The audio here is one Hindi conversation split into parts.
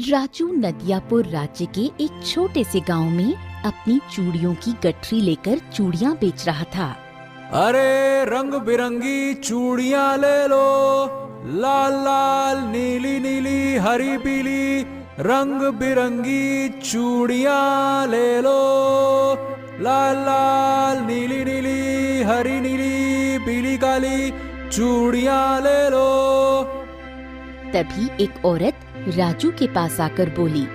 राजू नदियापुर राज्य के एक छोटे से गांव में अपनी चूड़ियों की गठरी लेकर चूड़ियां बेच रहा था। अरे रंग बिरंगी चूड़ियां ले लो, लाल लाल नीली नीली हरी पीली, रंग बिरंगी चूड़ियां ले लो, लाल लाल नीली नीली हरी नीली पीली काली चूड़ियां ले लो। तभी एक औरत राजू के पास आकर बोली,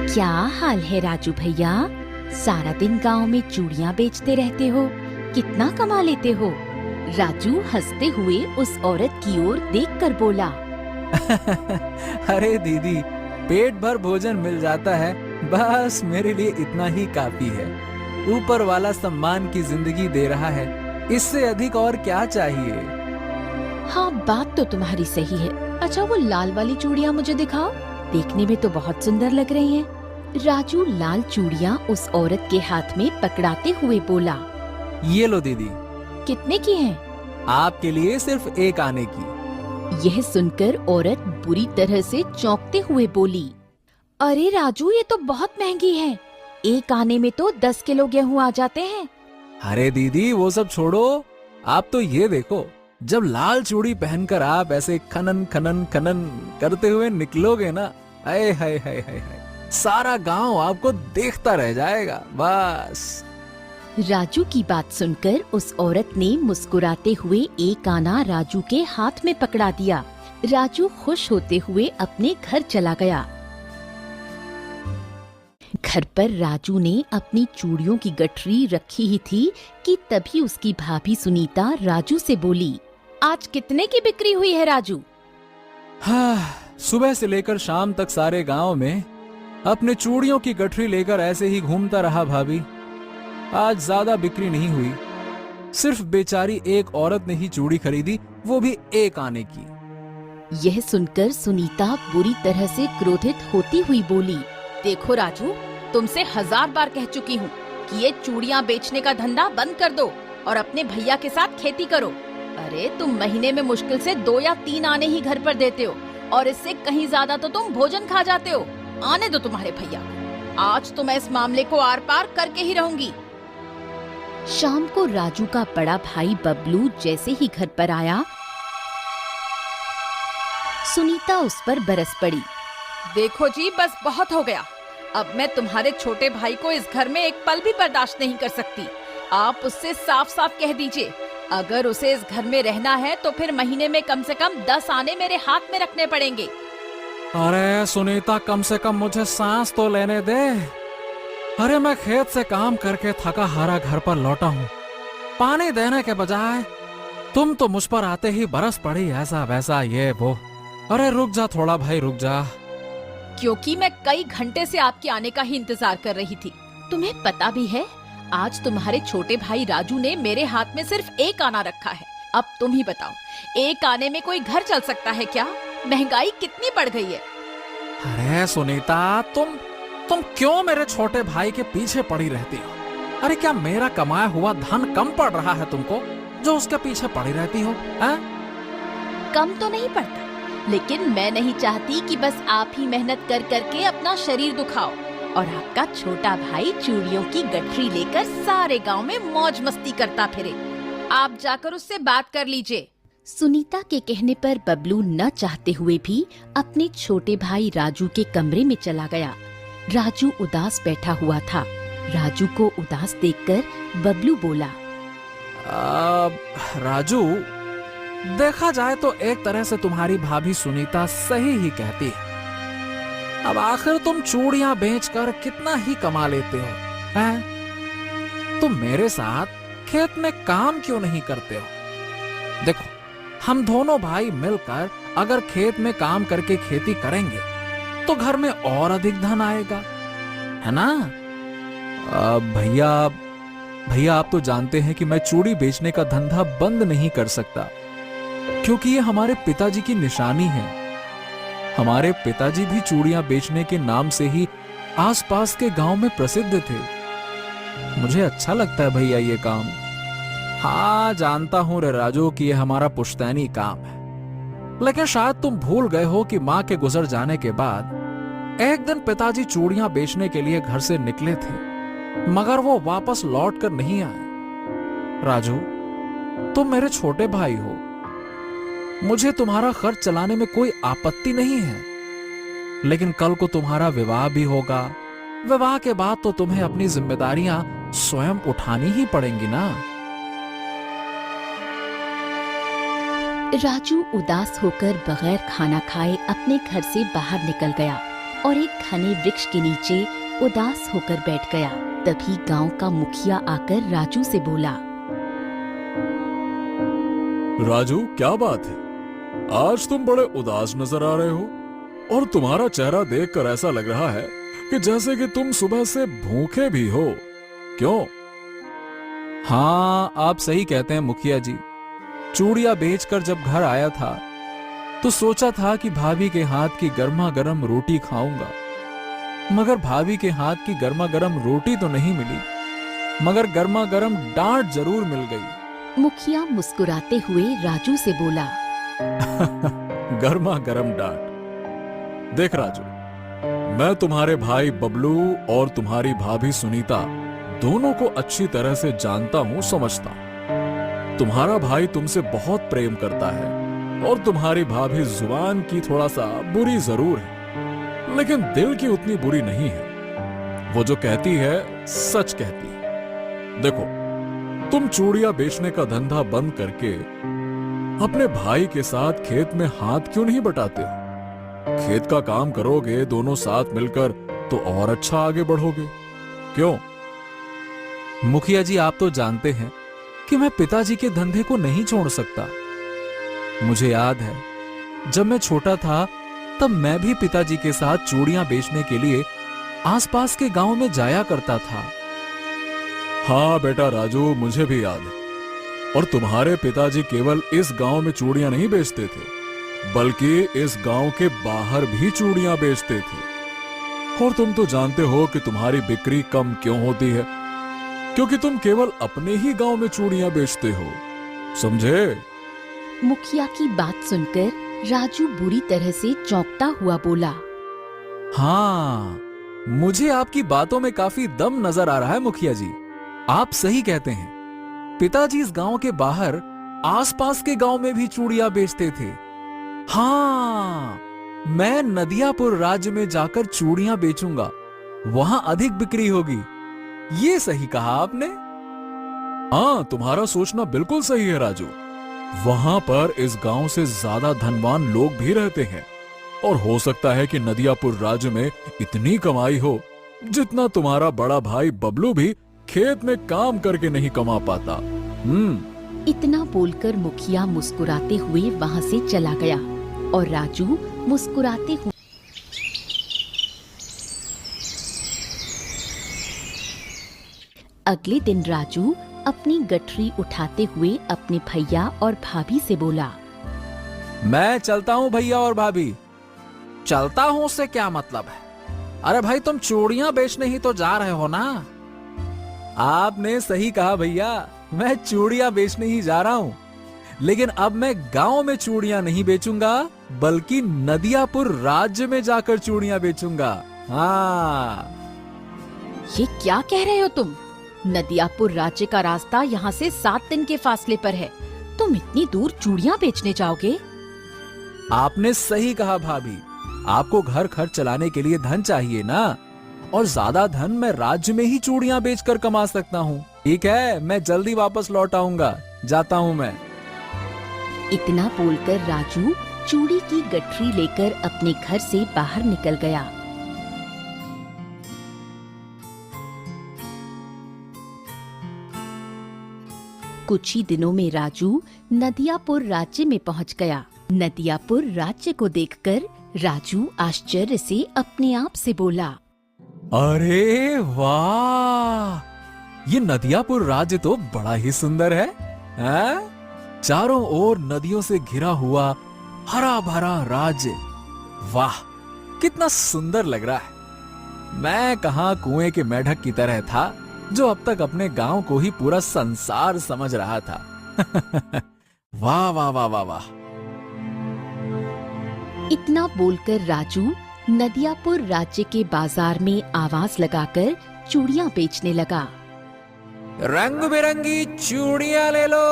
क्या हाल है राजू भैया? सारा दिन गांव में चूड़ियां बेचते रहते हो, कितना कमा लेते हो? राजू हंसते हुए उस औरत की ओर देखकर बोला, अरे दीदी, पेट भर भोजन मिल जाता है, बस मेरे लिए इतना ही काफी है। ऊपर वाला सम्मान की जिंदगी दे रहा है, इससे अधिक और क्या चाहिए? हाँ, बात तो तुम्हारी सही है। अच्छा, वो लाल वाली चूड़ियां मुझे दिखाओ, देखने में तो बहुत सुंदर लग रही हैं। राजू लाल चूड़ियां उस औरत के हाथ में पकड़ाते हुए बोला, ये लो दीदी। कितने की हैं? आपके लिए सिर्फ एक आने की। यह सुनकर औरत बुरी तरह से चौंकते हुए बोली, अरे राजू, ये तो बहुत महंगी है। एक आने में तो 10 किलो गेहूं आ जाते हैं। अरे दीदी, वो सब छोड़ो, आप तो ये देखो, जब लाल चूड़ी पहनकर आप ऐसे खनन खनन खनन करते हुए निकलोगे ना, हाय हाय हाय हाय हाय, सारा गांव आपको देखता रह जाएगा बस। राजू की बात सुनकर उस औरत ने मुस्कुराते हुए एक आना राजू के हाथ में पकड़ा दिया। राजू खुश होते हुए अपने घर चला गया। घर पर राजू ने अपनी चूड़ियों की गठरी रखी ही थी कि तभी उसकी भाभी सुनीता राजू से बोली, आज कितने की बिक्री हुई है राजू? हाँ, सुबह से लेकर शाम तक सारे गांव में अपने चूड़ियों की गठरी लेकर ऐसे ही घूमता रहा भाभी। आज ज्यादा बिक्री नहीं हुई, सिर्फ बेचारी एक औरत ने ही चूड़ी खरीदी, वो भी एक आने की। यह सुनकर सुनीता बुरी तरह से क्रोधित होती हुई बोली, देखो राजू, तुमसे 1000 बार कह चुकी हूँ कि ये चूड़ियाँ बेचने का धंधा बंद कर दो और अपने भैया के साथ खेती करो। अरे तुम महीने में मुश्किल से 2 या 3 आने ही घर पर देते हो और इससे कहीं ज्यादा तो तुम भोजन खा जाते हो। आने दो तुम्हारे भैया को, आज तो मैं इस मामले को आर पार करके ही रहूंगी। शाम को राजू का बड़ा भाई बबलू जैसे ही घर पर आया, सुनीता उस पर बरस पड़ी, देखो जी, बस बहुत हो गया। अब मैं तुम्हारे छोटे भाई को इस घर में एक पल भी बर्दाश्त नहीं कर सकती। आप उससे साफ साफ कह दीजिए, अगर उसे इस घर में रहना है तो फिर महीने में कम से कम 10 आने मेरे हाथ में रखने पड़ेंगे। अरे सुनीता, कम से कम मुझे सांस तो लेने दे। अरे मैं खेत से काम करके थका हारा घर पर लौटा हूँ, पानी देने के बजाय तुम तो मुझ पर आते ही बरस पड़ी, ऐसा वैसा ये वो। अरे रुक जा थोड़ा भाई, रुक जा। क्योंकि मैं कई घंटे से आपके आने का ही इंतजार कर रही थी। तुम्हें पता भी है, आज तुम्हारे छोटे भाई राजू ने मेरे हाथ में सिर्फ एक आना रखा है। अब तुम ही बताओ, एक आने में कोई घर चल सकता है क्या? महंगाई कितनी बढ़ गई है। अरे सुनीता, तुम क्यों मेरे छोटे भाई के पीछे पड़ी रहती हो? अरे क्या मेरा कमाया हुआ धन कम पड़ रहा है तुमको, जो उसके पीछे पड़ी रहती हो? कम तो नहीं पड़ता, लेकिन मैं नहीं चाहती कि बस आप ही मेहनत कर करके अपना शरीर दुखाओ और आपका छोटा भाई चूड़ियों की गठरी लेकर सारे गांव में मौज मस्ती करता फिरे। आप जाकर उससे बात कर लीजिए। सुनीता के कहने पर बबलू न चाहते हुए भी अपने छोटे भाई राजू के कमरे में चला गया। राजू उदास बैठा हुआ था। राजू को उदास देखकर बबलू बोला, राजू, देखा जाए तो एक तरह से तुम्हारी भाभी सुनीता सही ही कहती है। अब आखिर तुम चूड़ियां बेचकर कितना ही कमा लेते हो, हैं? तुम मेरे साथ खेत में काम क्यों नहीं करते हो? देखो, हम दोनों भाई मिलकर अगर खेत में काम करके खेती करेंगे तो घर में और अधिक धन आएगा, है ना? भैया आप तो जानते हैं कि मैं चूड़ी बेचने का धंधा बंद नहीं कर सकता, क्योंकि ये हमारे पिताजी की निशानी है। हमारे पिताजी भी चूड़ियां बेचने के नाम से ही आसपास के गांव में प्रसिद्ध थे। मुझे अच्छा लगता है भैया ये काम। हाँ, जानता हूं रे राजू कि ये हमारा पुश्तैनी काम है, लेकिन शायद तुम भूल गए हो कि माँ के गुजर जाने के बाद एक दिन पिताजी चूड़ियां बेचने के लिए घर से निकले थे, मगर वो वापस लौट कर नहीं आए। राजू, तुम मेरे छोटे भाई हो, मुझे तुम्हारा खर्च चलाने में कोई आपत्ति नहीं है, लेकिन कल को तुम्हारा विवाह भी होगा। विवाह के बाद तो तुम्हें अपनी जिम्मेदारियां स्वयं उठानी ही पड़ेंगी ना। राजू उदास होकर बगैर खाना खाए अपने घर से बाहर निकल गया और एक घने वृक्ष के नीचे उदास होकर बैठ गया। तभी गांव का मुखिया आकर राजू से बोला, राजू, क्या बात है? आज तुम बड़े उदास नजर आ रहे हो और तुम्हारा चेहरा देखकर ऐसा लग रहा है कि जैसे कि तुम सुबह से भूखे भी हो। क्यों? हाँ, आप सही कहते हैं मुखिया जी। चूड़ियां बेचकर जब घर आया था तो सोचा था कि भाभी के हाथ की गर्मा गर्म रोटी खाऊंगा, मगर भाभी के हाथ की गर्मा गर्म रोटी तो नहीं मिली, मगर गर्मा गर्म डांट जरूर मिल गई। मुखिया मुस्कुराते हुए राजू से बोला, गर्मा गर्म डांट। देख राजू, मैं तुम्हारे भाई बबलू और तुम्हारी भाभी सुनीता दोनों को अच्छी तरह से जानता हूं, समझता हूं। तुम्हारा भाई तुमसे बहुत प्रेम करता है और तुम्हारी भाभी जुबान की थोड़ा सा बुरी जरूर है, लेकिन दिल की उतनी बुरी नहीं है। वो जो कहती है सच कहती है। देखो, तुम चूड़ियां बेचने का धंधा बंद करके अपने भाई के साथ खेत में हाथ क्यों नहीं बटाते हो? खेत का काम करोगे दोनों साथ मिलकर तो और अच्छा आगे बढ़ोगे। क्यों? मुखिया जी, आप तो जानते हैं कि मैं पिताजी के धंधे को नहीं छोड़ सकता। मुझे याद है, जब मैं छोटा था तब मैं भी पिताजी के साथ चूड़ियां बेचने के लिए आसपास के गांव में जाया करता था। हाँ बेटा राजू, मुझे भी याद है। और तुम्हारे पिताजी केवल इस गांव में चूड़ियां नहीं बेचते थे, बल्कि इस गांव के बाहर भी चूड़ियां बेचते थे। और तुम तो जानते हो कि तुम्हारी बिक्री कम क्यों होती है, क्योंकि तुम केवल अपने ही गांव में चूड़ियां बेचते हो, समझे? मुखिया की बात सुनकर राजू बुरी तरह से चौंकता हुआ बोला, हाँ, मुझे आपकी बातों में काफी दम नजर आ रहा है मुखिया जी। आप सही कहते हैं, पिताजी इस गांव के बाहर आसपास के गांव में भी चूड़ियां बेचते थे। हाँ, मैं नदियापुर राज्य में जाकर चूड़ियां बेचूंगा, वहां अधिक बिक्री होगी। ये सही कहा आपने। हाँ, तुम्हारा सोचना बिल्कुल सही है राजू। वहां पर इस गांव से ज्यादा धनवान लोग भी रहते हैं और हो सकता है कि नदियापुर राज्य में इतनी कमाई हो जितना तुम्हारा बड़ा भाई बबलू भी खेत में काम करके नहीं कमा पाता। इतना बोलकर मुखिया मुस्कुराते हुए वहां से चला गया और राजू मुस्कुराते हुए अगले दिन राजू अपनी गठरी उठाते हुए अपने भैया और भाभी से बोला, मैं चलता हूं भैया और भाभी। चलता हूं उससे क्या मतलब है? अरे भाई, तुम चूड़ियां बेचने ही तो जा रहे हो ना। आपने सही कहा भैया, मैं चूड़ियां बेचने ही जा रहा हूं, लेकिन अब मैं गांव में चूड़ियां नहीं बेचूंगा, बल्कि नदियापुर राज्य में जाकर चूड़ियां बेचूंगा। हाँ। ये क्या कह रहे हो तुम? नदियापुर राज्य का रास्ता यहाँ से 7 दिन के फासले पर है। तुम इतनी दूर चूड़ियां बेचने जाओगे? आपने सही कहा भाभी, आपको घर खर्च चलाने के लिए धन चाहिए ना, और ज्यादा धन मैं राज्य में ही चूड़ियां बेचकर कमा सकता हूँ। ठीक है, मैं जल्दी वापस लौट आऊंगा, जाता हूँ मैं। इतना बोलकर राजू चूड़ी की गठरी लेकर अपने घर से बाहर निकल गया। कुछ ही दिनों में राजू नदियापुर राज्य में पहुंच गया। नदियापुर राज्य को देखकर राजू आश्चर्य से अपने आप से बोला, अरे वाह, ये नदियापुर राज्य तो बड़ा ही सुंदर है, हैं? चारों ओर नदियों से घिरा हुआ हरा भरा राज्य। वाह, कितना सुंदर लग रहा है। मैं कहाँ कुएं के मेढक की तरह था, जो अब तक अपने गांव को ही पूरा संसार समझ रहा था। वाह वाह वाह वाह वाह। इतना बोलकर राजू नदियापुर राज्य के बाजार में आवाज लगाकर चूड़ियां बेचने लगा। रंग बिरंगी चूड़ियां ले लो,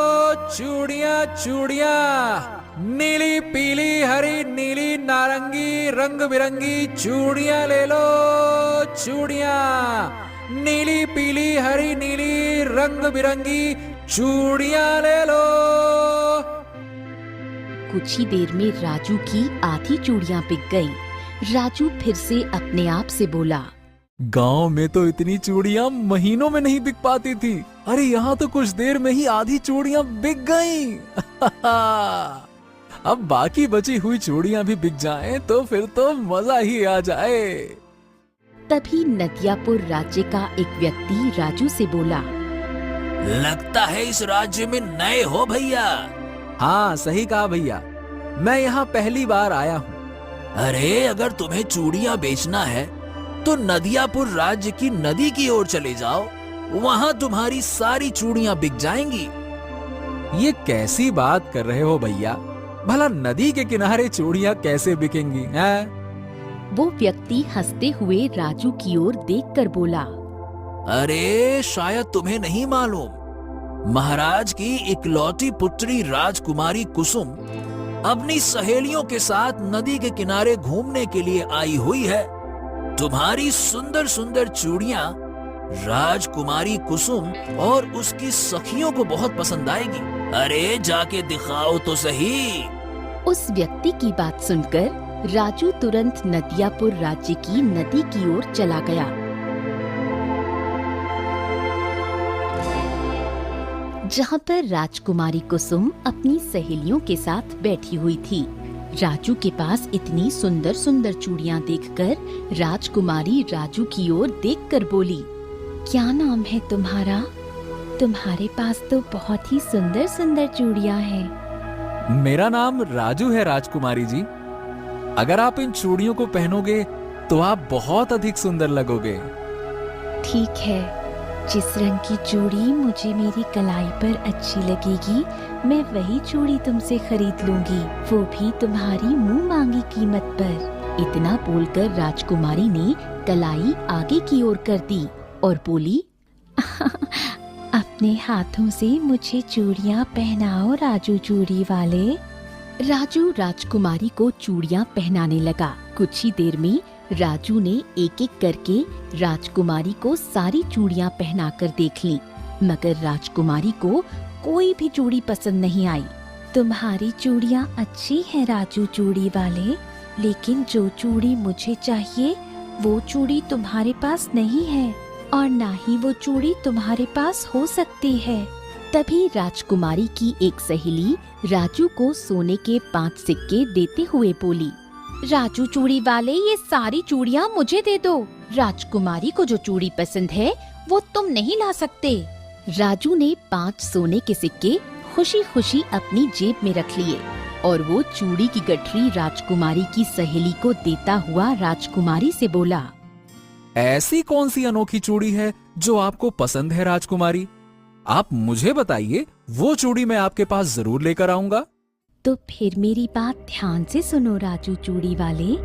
चूड़ियां चूड़ियां, नीली पीली हरी नीली नारंगी रंग बिरंगी चूड़ियां ले लो, चूड़ियां, नीली पीली हरी नीली रंग बिरंगी चूड़ियां ले लो। कुछ ही देर में राजू की आधी चूड़ियां बिक गईं। राजू फिर से अपने आप से बोला, गांव में तो इतनी चूड़ियां महीनों में नहीं बिक पाती थी, अरे यहाँ तो कुछ देर में ही आधी चूड़ियां बिक गईं। अब बाकी बची हुई चूड़ियां भी बिक जाएं तो फिर तो मजा ही आ जाए। तभी नदियापुर राज्य का एक व्यक्ति राजू से बोला, लगता है इस राज्य में नए हो भैया। हाँ सही कहा भैया, मैं यहाँ पहली बार आया हूँ। अरे अगर तुम्हें चूड़ियां बेचना है तो नदियापुर राज्य की नदी की ओर चले जाओ, वहाँ तुम्हारी सारी चूड़ियां बिक जाएंगी। ये कैसी बात कर रहे हो भैया, भला नदी के किनारे चूड़ियां कैसे बिकेंगी हैं? वो व्यक्ति हंसते हुए राजू की ओर देखकर बोला, अरे शायद तुम्हें नहीं मालूम, महाराज की इकलौती पुत्री राजकुमारी कुसुम अपनी सहेलियों के साथ नदी के किनारे घूमने के लिए आई हुई है। तुम्हारी सुंदर सुंदर चूड़ियां राजकुमारी कुसुम और उसकी सखियों को बहुत पसंद आएगी। अरे जाके दिखाओ तो सही। उस व्यक्ति की बात सुनकर राजू तुरंत नदियापुर राज्य की नदी की ओर चला गया। जहाँ पर राजकुमारी कुसुम अपनी सहेलियों के साथ बैठी हुई थी। राजू के पास इतनी सुंदर सुंदर चूड़ियां देखकर राजकुमारी राजू की ओर देखकर बोली, क्या नाम है तुम्हारा? तुम्हारे पास तो बहुत ही सुंदर सुंदर चूड़ियां हैं। मेरा नाम राजू है राजकुमारी जी। अगर आप इन चूड़ियों को पहनोगे तो आप बहुत अधिक सुंदर लगोगे। ठीक है, जिस रंग की चूड़ी मुझे मेरी कलाई पर अच्छी लगेगी मैं वही चूड़ी तुमसे खरीद लूंगी, वो भी तुम्हारी मुंह मांगी कीमत पर। इतना बोलकर राजकुमारी ने कलाई आगे की ओर कर दी और बोली, अपने हाथों से मुझे चूड़ियां पहनाओ राजू चूड़ी वाले। राजू राजकुमारी को चूड़ियां पहनाने लगा। कुछ ही देर में राजू ने एक एक करके राजकुमारी को सारी चूड़ियां पहनाकर देख ली, मगर राजकुमारी को कोई भी चूड़ी पसंद नहीं आई। तुम्हारी चूड़ियां अच्छी हैं राजू चूड़ी वाले, लेकिन जो चूड़ी मुझे चाहिए वो चूड़ी तुम्हारे पास नहीं है और ना ही वो चूड़ी तुम्हारे पास हो सकती है। तभी राजकुमारी की एक सहेली राजू को सोने के 5 सिक्के देते हुए बोली, राजू चूड़ी वाले ये सारी चूड़ियां मुझे दे दो। राजकुमारी को जो चूड़ी पसंद है वो तुम नहीं ला सकते। राजू ने 5 सोने के सिक्के खुशी खुशी अपनी जेब में रख लिए और वो चूड़ी की गठरी राजकुमारी की सहेली को देता हुआ राजकुमारी से बोला, ऐसी कौन सी अनोखी चूड़ी है जो आपको पसंद है राजकुमारी? आप मुझे बताइए, वो चूड़ी मैं आपके पास जरूर लेकर आऊंगा। तो फिर मेरी बात ध्यान से सुनो राजू चूड़ी वाले।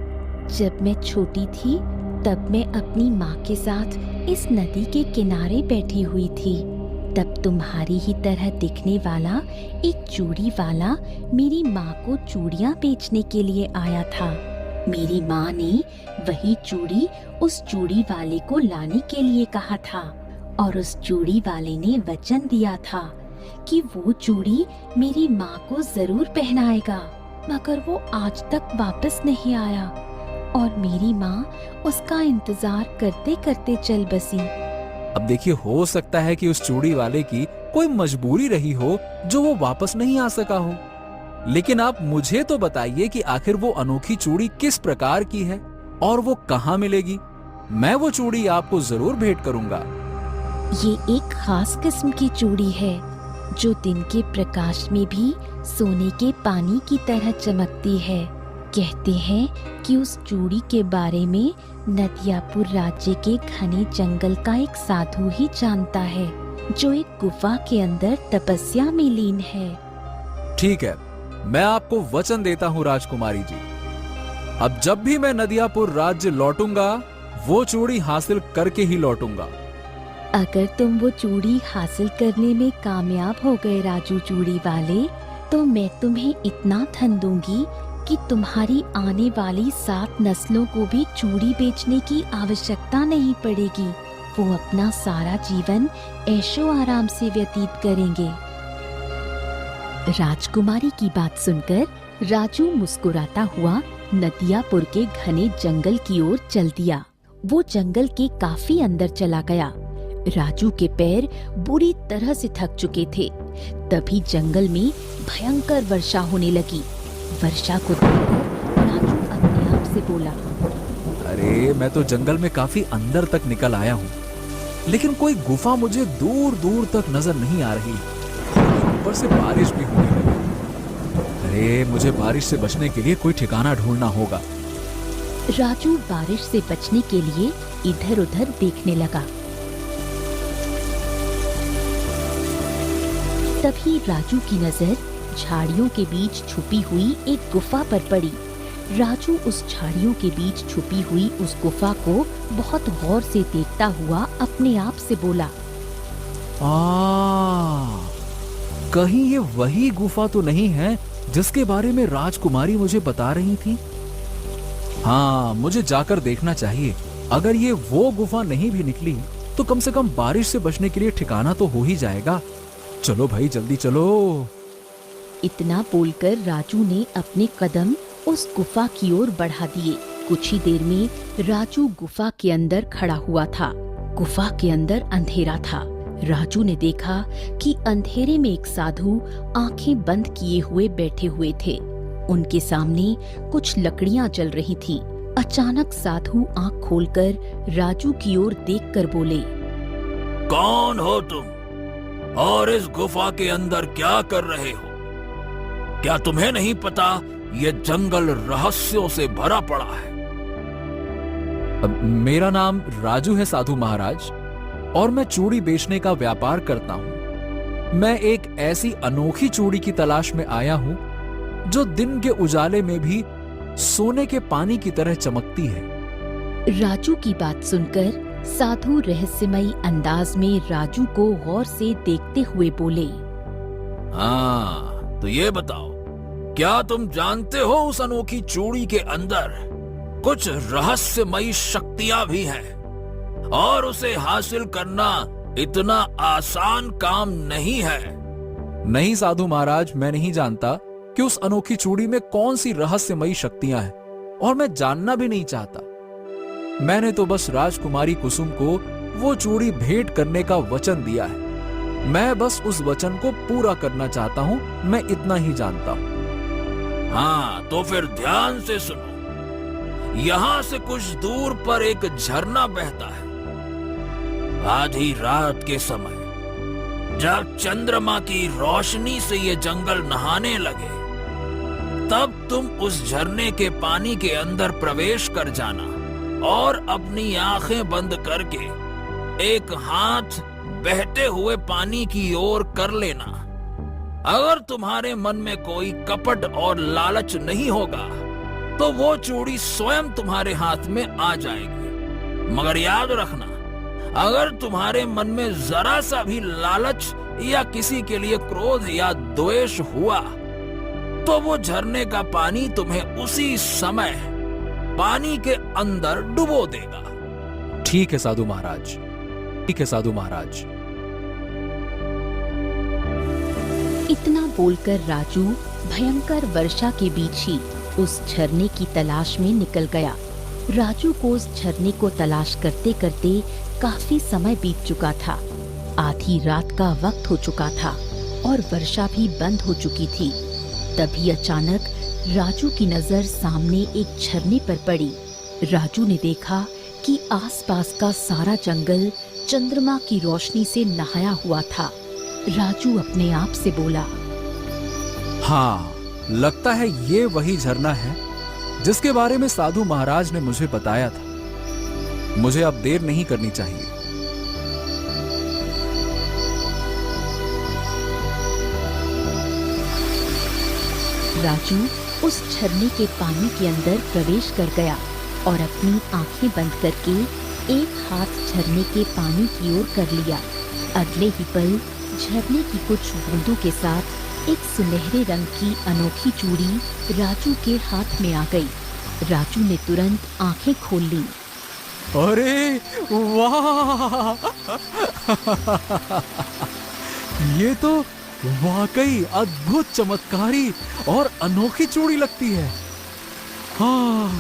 जब मैं छोटी थी तब मैं अपनी माँ के साथ इस नदी के किनारे बैठी हुई थी। तब तुम्हारी ही तरह दिखने वाला एक चूड़ी वाला मेरी माँ को चूड़ियाँ बेचने के लिए आया था। मेरी माँ ने वही चूड़ी उस चूड़ी वाले को लाने के लिए कहा था और उस चूड़ी वाले ने वचन दिया था कि वो चूड़ी मेरी माँ को जरूर पहनाएगा, मगर वो आज तक वापस नहीं आया और मेरी माँ उसका इंतजार करते करते चल बसी। अब देखिए, हो सकता है कि उस चूड़ी वाले की कोई मजबूरी रही हो जो वो वापस नहीं आ सका हो, लेकिन आप मुझे तो बताइए कि आखिर वो अनोखी चूड़ी किस प्रकार की है और वो कहाँ मिलेगी। मैं वो चूड़ी आपको जरूर भेंट करूंगा। ये एक खास किस्म की चूड़ी है जो दिन के प्रकाश में भी सोने के पानी की तरह चमकती है। कहते हैं कि उस चूड़ी के बारे में नदियापुर राज्य के घने जंगल का एक साधु ही जानता है, जो एक गुफा के अंदर तपस्या में लीन है। ठीक है, मैं आपको वचन देता हूँ राजकुमारी जी, अब जब भी मैं नदियापुर राज्य लौटूंगा वो चूड़ी हासिल करके ही लौटूंगा। अगर तुम वो चूड़ी हासिल करने में कामयाब हो गए राजू चूड़ी वाले, तो मैं तुम्हें इतना धन दूंगी कि तुम्हारी आने वाली 7 नस्लों को भी चूड़ी बेचने की आवश्यकता नहीं पड़ेगी। वो अपना सारा जीवन ऐशो आराम से व्यतीत करेंगे। राजकुमारी की बात सुनकर राजू मुस्कुराता हुआ नदियापुर के घने जंगल की ओर चल दिया। वो जंगल के काफी अंदर चला गया। राजू के पैर बुरी तरह से थक चुके थे। तभी जंगल में भयंकर वर्षा होने लगी। वर्षा को देखकर राजू अपने आप से बोला, अरे मैं तो जंगल में काफी अंदर तक निकल आया हूँ, लेकिन कोई गुफा मुझे दूर दूर तक नजर नहीं आ रही। ऊपर से बारिश भी होने लगी। अरे मुझे बारिश से बचने के लिए कोई ठिकाना ढूंढना होगा। राजू बारिश से बचने के लिए इधर उधर देखने लगा। तभी राजू की नजर झाड़ियों के बीच छुपी हुई एक गुफा पर पड़ी। राजू उस झाड़ियों के बीच छुपी हुई उस गुफा को बहुत गौर से देखता हुआ अपने आप से बोला, कहीं ये वही गुफा तो नहीं है जिसके बारे में राजकुमारी मुझे बता रही थी? हाँ, मुझे जाकर देखना चाहिए। अगर ये वो गुफा नहीं भी निकली तो कम से कम बारिश से बचने के लिए ठिकाना तो हो ही जाएगा। चलो भाई जल्दी चलो। इतना बोलकर राजू ने अपने कदम उस गुफा की ओर बढ़ा दिए। कुछ ही देर में राजू गुफा के अंदर खड़ा हुआ था। गुफा के अंदर अंधेरा था। राजू ने देखा कि अंधेरे में एक साधु आंखें बंद किए हुए बैठे हुए थे। उनके सामने कुछ लकड़ियां जल रही थीं। अचानक साधु आंख खोलकर राजू की ओर देखकर बोले, कौन हो तुम और इस गुफा के अंदर क्या कर रहे हो? क्या तुम्हें नहीं पता ये जंगल रहस्यों से भरा पड़ा है? अब मेरा नाम राजू है साधु महाराज, और मैं चूड़ी बेचने का व्यापार करता हूँ। मैं एक ऐसी अनोखी चूड़ी की तलाश में आया हूँ जो दिन के उजाले में भी सोने के पानी की तरह चमकती है। राजू की बात सुनकर साधु रहस्यमयी अंदाज में राजू को गौर से देखते हुए बोले, हाँ, तो ये बताओ, क्या तुम जानते हो उस अनोखी चूड़ी के अंदर कुछ रहस्यमयी शक्तियां भी हैं और उसे हासिल करना इतना आसान काम नहीं है? नहीं साधु महाराज, मैं नहीं जानता कि उस अनोखी चूड़ी में कौन सी रहस्यमयी शक्तियां हैं, और मैं जानना भी नहीं चाहता। मैंने तो बस राजकुमारी कुसुम को वो चूड़ी भेंट करने का वचन दिया है। मैं बस उस वचन को पूरा करना चाहता हूँ। मैं इतना ही जानता हूँ। हाँ, तो फिर ध्यान से सुनो। यहाँ से कुछ दूर पर एक झरना बहता है। आधी रात के समय जब चंद्रमा की रोशनी से ये जंगल नहाने लगे, तब तुम उस झरने के पानी के अंदर प्रवेश कर जाना और अपनी आंखें बंद करके एक हाथ बहते हुए पानी की ओर कर लेना। अगर तुम्हारे मन में कोई कपट और लालच नहीं होगा तो वो चूड़ी स्वयं तुम्हारे हाथ में आ जाएगी। मगर याद रखना, अगर तुम्हारे मन में जरा सा भी लालच या किसी के लिए क्रोध या द्वेष हुआ तो वो झरने का पानी तुम्हें उसी समय पानी के अंदर डुबो देगा। ठीक है साधु महाराज, ठीक है साधु महाराज। इतना बोलकर राजू भयंकर वर्षा के बीच ही उस झरने की तलाश में निकल गया। राजू को उस झरने को तलाश करते करते काफी समय बीत चुका था। आधी रात का वक्त हो चुका था और वर्षा भी बंद हो चुकी थी। तभी अचानक राजू की नजर सामने एक झरने पर पड़ी। राजू ने देखा कि आसपास का सारा जंगल चंद्रमा की रोशनी से नहाया हुआ था। राजू अपने आप से बोला, हाँ, लगता है ये वही झरना है जिसके बारे में साधु महाराज ने मुझे बताया था। मुझे अब देर नहीं करनी चाहिए। राजू उस झरने के पानी के अंदर प्रवेश कर गया और अपनी आंखें बंद करके एक हाथ झरने के पानी की ओर कर लिया। अगले ही पल झरने की कुछ बूंदों के साथ एक सुनहरे रंग की अनोखी चूड़ी राजू के हाथ में आ गई। राजू ने तुरंत आंखें खोल ली। अरे वाह! ये तो वाकई अद्भुत, चमत्कारी और अनोखी चूड़ी लगती है। हाँ,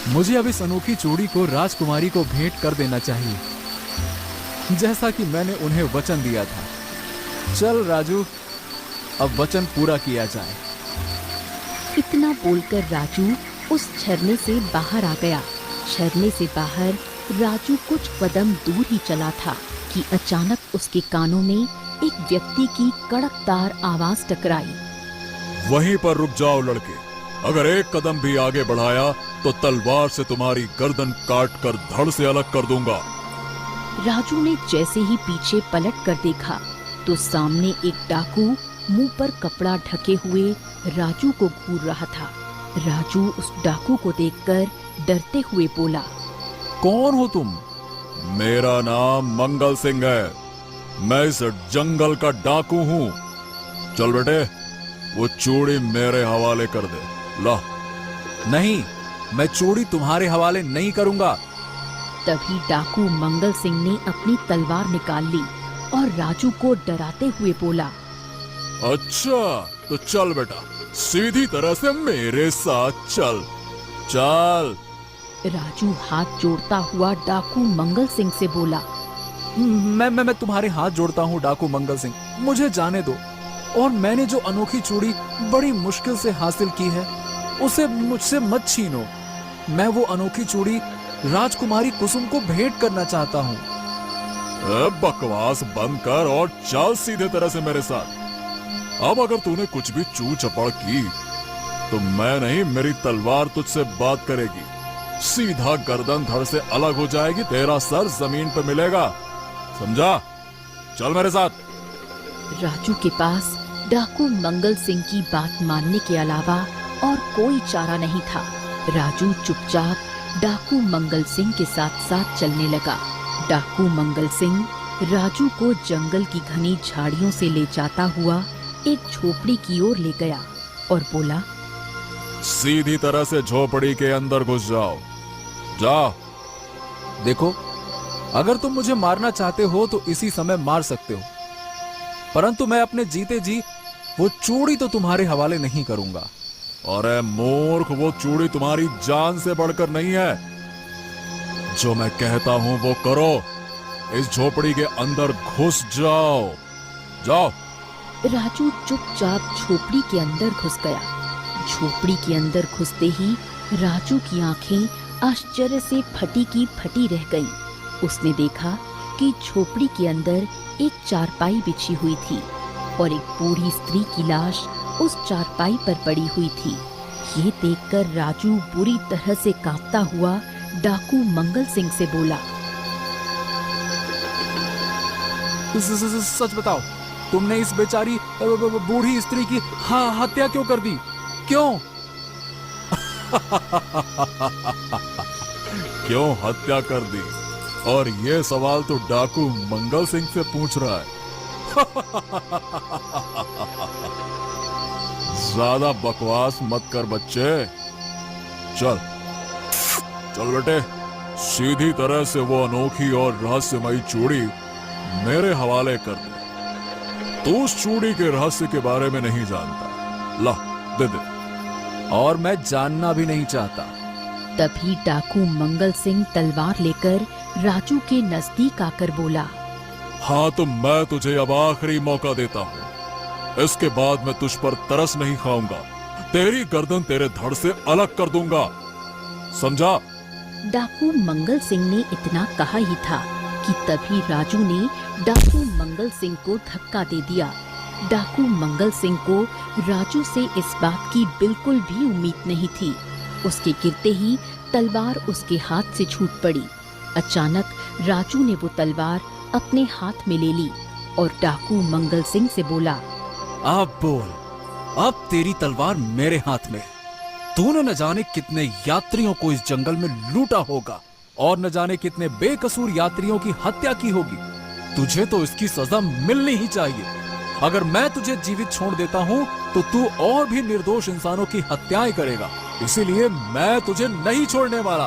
मुझे अब इस अनोखी चूड़ी को राजकुमारी को भेंट कर देना चाहिए, जैसा कि मैंने उन्हें वचन दिया था। चल राजू, अब वचन पूरा किया जाए। इतना बोलकर राजू उस झरने से बाहर आ गया। झरने से बाहर राजू कुछ कदम दूर ही चला था कि अचानक उसके कानों में एक व्यक्ति की कड़कदार आवाज टकराई। वहीं पर रुक जाओ लड़के, अगर एक कदम भी आगे बढ़ाया तो तलवार से तुम्हारी गर्दन काट कर धड़ से अलग कर दूंगा। राजू ने जैसे ही पीछे पलट कर देखा तो सामने एक डाकू मुंह पर कपड़ा ढके हुए राजू को घूर रहा था। राजू उस डाकू को देखकर डरते हुए बोला, कौन हो तुम? मेरा नाम मंगल सिंह है, मैं इस जंगल का डाकू हूँ। चल बेटे, वो चूड़ी मेरे हवाले कर दे। ला। नहीं, मैं चूड़ी तुम्हारे हवाले नहीं करूंगा। तभी डाकू मंगल सिंह ने अपनी तलवार निकाल ली और राजू को डराते हुए बोला, अच्छा तो चल बेटा, सीधी तरह से मेरे साथ चल। चल। राजू हाथ जोड़ता हुआ डाकू मंगल सिंह से बोला, मैं तुम्हारे हाथ जोड़ता हूँ डाकू मंगल सिंह, मुझे जाने दो। और मैंने जो अनोखी चूड़ी बड़ी मुश्किल से हासिल की है, उसे मुझसे मत छीनो। मैं वो अनोखी चूड़ी राजकुमारी कुसुम को भेंट करना चाहता हूँ। बकवास बंद कर और चल सीधे तरह से मेरे साथ। अब अगर तूने कुछ भी चू चपड़ की तो मैं नहीं, मेरी तलवार तुझसे बात करेगी। सीधा गर्दन धड़ से अलग हो जाएगी, तेरा सर जमीन पे मिलेगा, समझा? चल मेरे साथ। राजू के पास डाकू मंगल सिंह की बात मानने के अलावा और कोई चारा नहीं था। राजू चुपचाप डाकू मंगल सिंह के साथ साथ चलने लगा। डाकू मंगल सिंह राजू को जंगल की घनी झाड़ियों से ले जाता हुआ एक झोपड़ी की ओर ले गया और बोला, सीधी तरह से झोपड़ी के अंदर घुस जाओ। जाओ। देखो, अगर तुम मुझे मारना चाहते हो तो इसी समय मार सकते हो, परंतु मैं अपने जीते जी वो चूड़ी तो तुम्हारे हवाले नहीं करूंगा। अरे मूर्ख, वो चूड़ी तुम्हारी जान से बढ़कर नहीं है। जो मैं कहता हूं वो करो, इस झोपड़ी के अंदर घुस जाओ। जाओ। राजू चुपचाप झोपड़ी के अंदर घुस गया। झोपड़ी के अंदर घुसते ही राजू की आंखें आश्चर्य से फटी की फटी रह गईं। उसने देखा कि झोपड़ी के अंदर एक चारपाई बिछी हुई थी और एक बूढ़ी स्त्री की लाश उस चारपाई पर पड़ी हुई थी। ये देखकर राजू बुरी तरह से कांपता हुआ डाकू मंगल सिंह से बोला, सच बताओ, तुमने इस बेचारी बूढ़ी स्त्री की हत्या क्यों कर दी? क्यों? क्यों हत्या कर दी? और ये सवाल तो डाकू मंगल सिंह से पूछ रहा है। ज्यादा बकवास मत कर बच्चे। चल चल बेटे, सीधी तरह से वो अनोखी और रहस्यमयी चूड़ी मेरे हवाले कर दे। तू उस चूड़ी के रहस्य के बारे में नहीं जानता। ला, दे दे। और मैं जानना भी नहीं चाहता। तभी डाकू मंगल सिंह तलवार लेकर राजू के नजदीक आकर बोला, हाँ तो मैं तुझे अब आखिरी मौका देता हूँ। इसके बाद मैं तुझ पर तरस नहीं खाऊंगा। तेरी गर्दन तेरे धड़ से अलग कर दूंगा, समझा? डाकू मंगल सिंह ने इतना कहा ही था कि तभी राजू ने डाकू मंगल सिंह को धक्का दे दिया। डाकू मंगल सिंह को राजू से इस बात की बिल्कुल भी उम्मीद नहीं थी। उसके गिरते ही तलवार उसके हाथ से छूट पड़ी। अचानक राजू ने वो तलवार अपने हाथ में ले ली और डाकू मंगल सिंह से बोला, अब बोल, अब तेरी तलवार मेरे हाथ में है। तूने न जाने कितने यात्रियों को इस जंगल में लूटा होगा और न जाने कितने बेकसूर यात्रियों की हत्या की होगी। तुझे तो इसकी सजा मिलनी ही चाहिए। अगर मैं तुझे जीवित छोड़ देता हूं तो तू और भी निर्दोष इंसानों की हत्याएं करेगा, इसीलिए मैं तुझे नहीं छोड़ने वाला।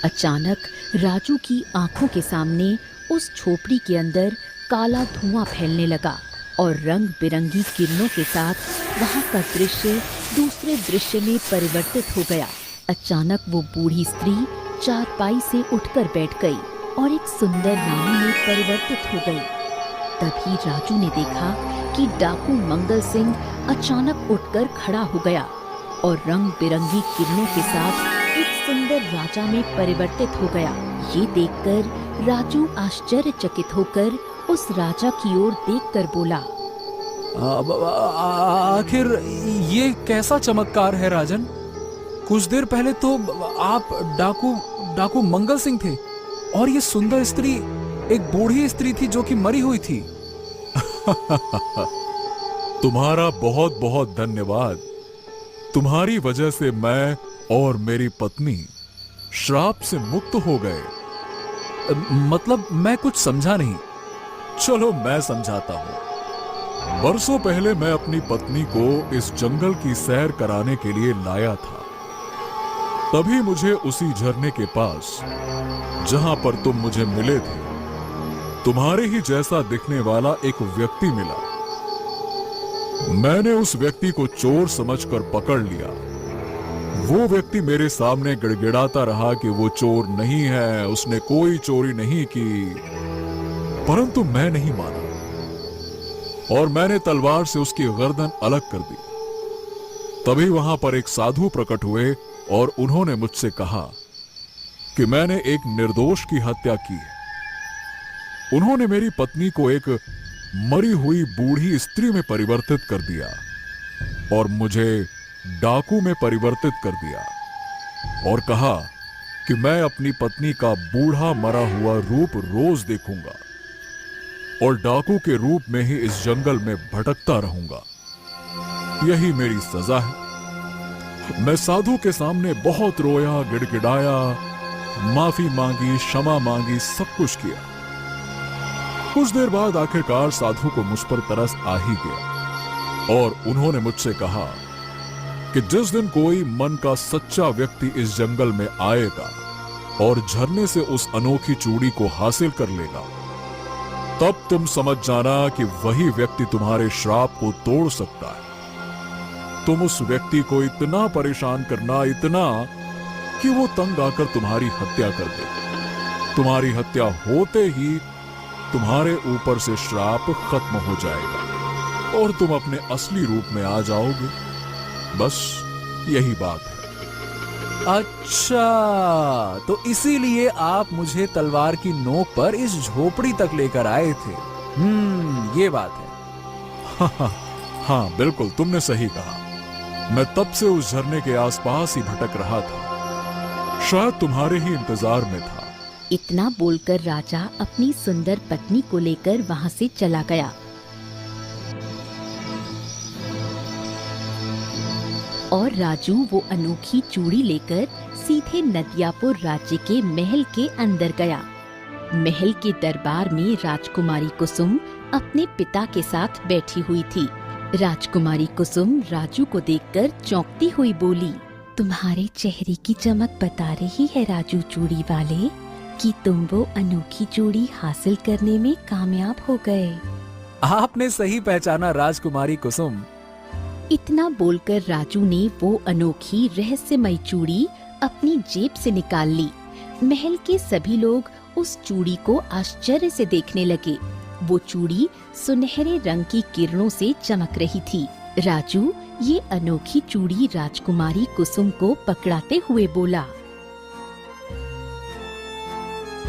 अचानक राजू की आंखों के सामने उस झोपड़ी के अंदर काला धुआं फैलने लगा और रंग बिरंगी किरणों के साथ वहां का दृश्य दूसरे दृश्य में परिवर्तित हो गया। अचानक वो बूढ़ी स्त्री चारपाई से उठकर बैठ गई और एक सुंदर रानी में परिवर्तित हो गई। तभी राजू ने देखा कि डाकू मंगल सिंह अचानक उठकर खड़ा हो गया और रंग बिरंगी किरणों के साथ एक सुंदर राजा में परिवर्तित हो गया। ये देखकर राजू आश्चर्यचकित होकर उस राजा की ओर देखकर बोला, आखिर ये कैसा चमत्कार है राजन? कुछ देर पहले तो आप डाकू मंगल सिंह थे और ये सुंदर स्त्री एक बूढ़ी स्त्री थी जो कि मरी हुई थी। तुम्हारा बहुत बहुत धन्यवाद। तुम्हारी वजह से मैं और मेरी पत्नी श्राप से मुक्त हो गए। मतलब मैं कुछ समझा नहीं। चलो मैं समझाता हूं। बरसों पहले मैं अपनी पत्नी को इस जंगल की सैर कराने के लिए लाया था। तभी मुझे उसी झरने के पास, जहां पर तुम मुझे मिले थे, तुम्हारे ही जैसा दिखने वाला एक व्यक्ति मिला। मैंने उस व्यक्ति को चोर समझकर पकड़ लिया। वो व्यक्ति मेरे सामने गिड़गिड़ाता रहा कि वो चोर नहीं है, उसने कोई चोरी नहीं की, परंतु मैं नहीं माना और मैंने तलवार से उसकी गर्दन अलग कर दी। तभी वहां पर एक साधु प्रकट हुए और उन्होंने मुझसे कहा कि मैंने एक निर्दोष की हत्या की है। उन्होंने मेरी पत्नी को एक मरी हुई बूढ़ी स्त्री में परिवर्तित कर दिया और मुझे डाकू में परिवर्तित कर दिया और कहा कि मैं अपनी पत्नी का बूढ़ा मरा हुआ रूप रोज देखूंगा और डाकू के रूप में ही इस जंगल में भटकता रहूंगा। यही मेरी सजा है। मैं साधु के सामने बहुत रोया, गिड़गिड़ाया, माफी मांगी, क्षमा मांगी, सब कुछ किया। कुछ देर बाद आखिरकार साधु को मुझ पर तरस आ ही गया और उन्होंने मुझसे कहा कि जिस दिन कोई मन का सच्चा व्यक्ति इस जंगल में आएगा और झरने से उस अनोखी चूड़ी को हासिल कर लेगा, तब तुम समझ जाना कि वही व्यक्ति तुम्हारे श्राप को तोड़ सकता है। तुम उस व्यक्ति को इतना परेशान करना, इतना कि वो तंग आकर तुम्हारी हत्या कर दे। तुम्हारी हत्या होते ही तुम्हारे ऊपर से श्राप खत्म हो जाएगा और तुम अपने असली रूप में आ जाओगे। बस यही बात है। अच्छा, तो इसीलिए आप मुझे तलवार की नोक पर इस झोपड़ी तक लेकर आए थे। ये बात है। हाँ, बिल्कुल तुमने सही कहा। मैं तब से उस झरने के आसपास ही भटक रहा था, शायद तुम्हारे ही इंतजार में था। इतना बोलकर राजा अपनी सुंदर पत्नी को लेकर वहां से चला गया और राजू वो अनोखी चूड़ी लेकर सीधे नदियापुर राज्य के महल के अंदर गया। महल के दरबार में राजकुमारी कुसुम अपने पिता के साथ बैठी हुई थी। राजकुमारी कुसुम राजू को देखकर चौंकती हुई बोली, तुम्हारे चेहरे की चमक बता रही है राजू चूड़ी वाले कि तुम वो अनोखी चूड़ी हासिल करने में कामयाब हो गए। आपने सही पहचाना राजकुमारी कुसुम। इतना बोलकर राजू ने वो अनोखी रहस्यमयी चूड़ी अपनी जेब से निकाल ली। महल के सभी लोग उस चूड़ी को आश्चर्य से देखने लगे। वो चूड़ी सुनहरे रंग की किरणों से चमक रही थी। राजू ये अनोखी चूड़ी राजकुमारी कुसुम को पकड़ाते हुए बोला,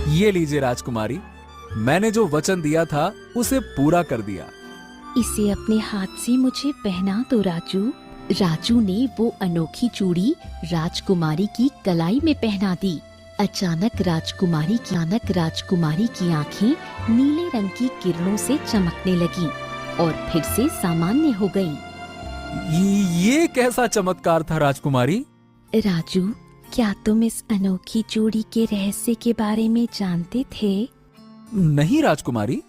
ये लीजिए राजकुमारी, मैंने जो वचन दिया था उसे पूरा कर दिया। इसे अपने हाथ से मुझे पहना दो राजू। राजू ने वो अनोखी चूड़ी राजकुमारी की कलाई में पहना दी। अचानक राजकुमारी की आंखें नीले रंग की किरणों से चमकने लगीं और फिर से सामान्य हो गईं। ये कैसा चमत्कार था राजकुमारी? राजू, क्या तुम इस अनोखी चूड़ी के रहस्य के बारे में जानते थे? नहीं राजकुमारी।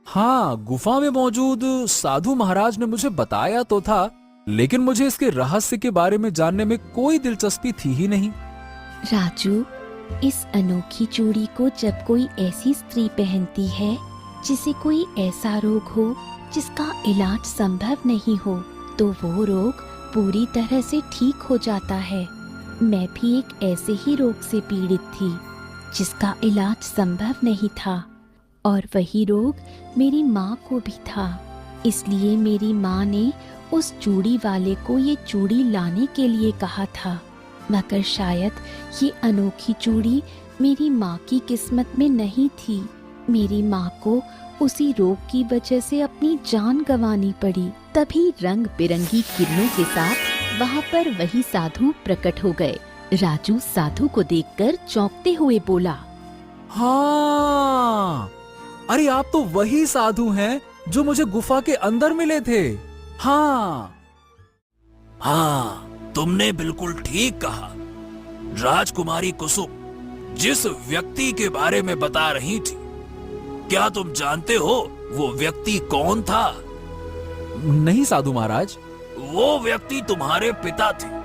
हाँ, गुफा में मौजूद साधु महाराज ने मुझे बताया तो था, लेकिन मुझे इसके रहस्य के बारे में जानने में कोई दिलचस्पी थी ही नहीं। राजू, इस अनोखी चूड़ी को जब कोई ऐसी स्त्री पहनती है जिसे कोई ऐसा रोग हो जिसका इलाज संभव नहीं हो, तो वो रोग पूरी तरह से ठीक हो जाता है। मैं भी एक ऐसे ही रोग से पीड़ित थी जिसका इलाज संभव नहीं था, और वही रोग मेरी माँ को भी था। इसलिए मेरी माँ ने उस चूड़ी वाले को ये चूड़ी लाने के लिए कहा था, मगर शायद ये अनोखी चूड़ी मेरी माँ की किस्मत में नहीं थी। मेरी माँ को उसी रोग की वजह से अपनी जान गंवानी पड़ी। तभी रंग बिरंगी किरणों के साथ वहाँ पर वही साधु प्रकट हो गए। राजू साधु को देखकर चौंकते हुए बोला, हाँ, अरे आप तो वही साधु हैं जो मुझे गुफा के अंदर मिले थे। हाँ, तुमने बिल्कुल ठीक कहा। राजकुमारी कुसुम जिस व्यक्ति के बारे में बता रही थी, क्या तुम जानते हो वो व्यक्ति कौन था? नहीं साधु महाराज। वो व्यक्ति तुम्हारे पिता थे।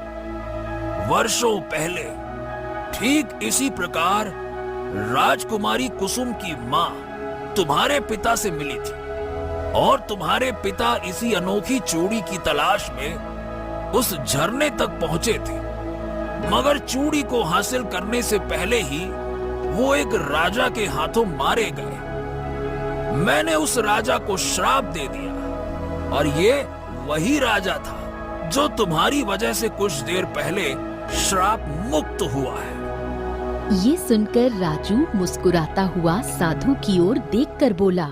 वर्षों पहले ठीक इसी प्रकार राजकुमारी कुसुम की माँ तुम्हारे पिता से मिली थी, और तुम्हारे पिता इसी अनोखी चूड़ी की तलाश में उस झरने तक पहुंचे थे। मगर चूड़ी को हासिल करने से पहले ही वो एक राजा के हाथों मारे गए। मैंने उस राजा को श्राप दे दिया, और ये वही राजा था जो तुम्हारी वजह से कुछ देर पहले श्राप मुक्त हुआ है। ये सुनकर राजू मुस्कुराता हुआ साधु की ओर देखकर बोला,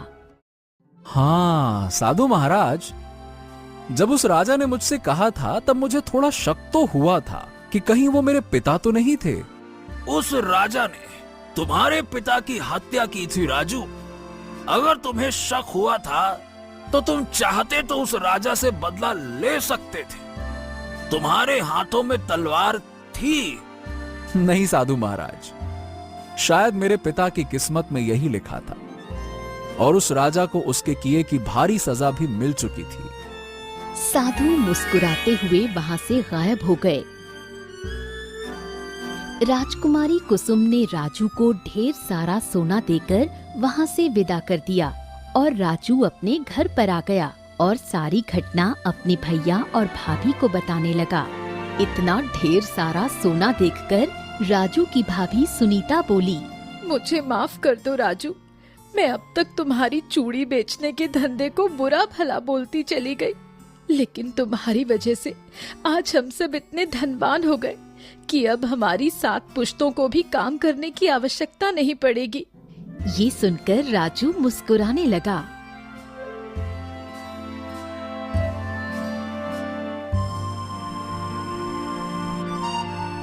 हाँ साधु महाराज, जब उस राजा ने मुझसे कहा था तब मुझे थोड़ा शक तो हुआ था कि कहीं वो मेरे पिता तो नहीं थे। उस राजा ने तुम्हारे पिता की हत्या की थी राजू। अगर तुम्हें शक हुआ था तो तुम चाहते तो उस राजा से बदला ले सकते थे। तुम्हारे हाथों में तलवार थी। नहीं साधु महाराज, शायद मेरे पिता की किस्मत में यही लिखा था, और उस राजा को उसके किए की भारी सजा भी मिल चुकी थी। साधु मुस्कुराते हुए वहाँ से गायब हो गए। राजकुमारी कुसुम ने राजू को ढेर सारा सोना देकर वहाँ से विदा कर दिया, और राजू अपने घर पर आ गया और सारी घटना अपने भैया और भाभी को बताने लगा। इतना ढेर सारा सोना देखकर राजू की भाभी सुनीता बोली, मुझे माफ कर दो राजू, मैं अब तक तुम्हारी चूड़ी बेचने के धंधे को बुरा भला बोलती चली गई, लेकिन तुम्हारी वजह से आज हम सब इतने धनवान हो गए कि अब हमारी 7 पुश्तों को भी काम करने की आवश्यकता नहीं पड़ेगी। ये सुनकर राजू मुस्कुराने लगा।